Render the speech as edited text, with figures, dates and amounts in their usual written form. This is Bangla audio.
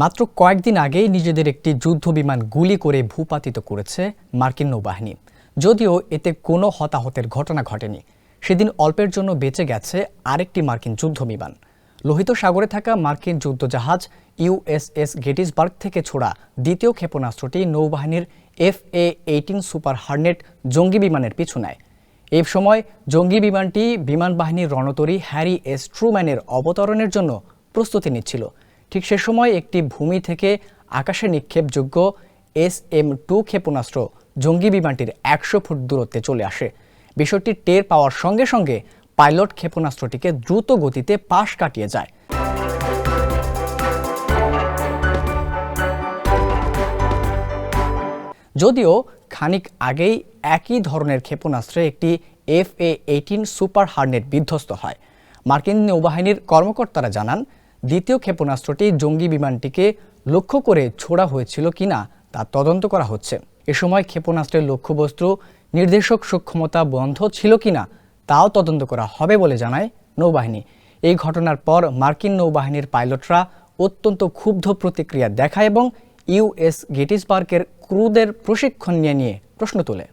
মাত্র কয়েকদিন আগেই নিজেদের একটি যুদ্ধবিমান গুলি করে ভূপাতিত করেছে মার্কিন নৌবাহিনী। যদিও এতে কোনো হতাহতের ঘটনা ঘটেনি। সেদিন অল্পের জন্য বেঁচে গেছে আরেকটি মার্কিন যুদ্ধবিমান। লোহিত সাগরে থাকা মার্কিন যুদ্ধজাহাজ ইউএসএস গেটিসবার্গ থেকে ছোড়া দ্বিতীয় ক্ষেপণাস্ত্রটি নৌবাহিনীর FA-18 সুপার হার্নেট জঙ্গি বিমানের পিছু নেয়। এই সময় জঙ্গি বিমানটি বিমানবাহিনীর রণতরী হ্যারি এস ট্রুম্যানের অবতরণের জন্য প্রস্তুতি নিচ্ছিল। ঠিক সে সময় একটি ভূমি থেকে আকাশে নিক্ষেপযোগ্য SM-2 ক্ষেপণাস্ত্র জঙ্গি বিমানটির 100 ফুট দূরত্বে চলে আসে। বিষয়টি টের পাওয়ার সঙ্গে সঙ্গে পাইলট ক্ষেপণাস্ত্রটিকে দ্রুত গতিতে পাশ কাটিয়ে যায়। যদিও খানিক আগেই একই ধরনের ক্ষেপণাস্ত্রে একটি FA-18 সুপার হার্নেট বিধ্বস্ত হয়। মার্কিন নৌবাহিনীর কর্মকর্তারা জানান, দ্বিতীয় ক্ষেপণাস্ত্রটি জঙ্গি বিমানটিকে লক্ষ্য করে ছোড়া হয়েছিল কিনা তা তদন্ত করা হচ্ছে। এ সময় ক্ষেপণাস্ত্রের লক্ষ্যবস্তু নির্দেশক সক্ষমতা বন্ধ ছিল কিনা তাও তদন্ত করা হবে বলে জানায় নৌবাহিনী। এই ঘটনার পর মার্কিন নৌবাহিনীর পাইলটরা অত্যন্ত ক্ষুব্ধ প্রতিক্রিয়া দেখায় এবং ইউএস গেটিসবার্গের ক্রুদের প্রশিক্ষণ নিয়ে প্রশ্ন তোলে।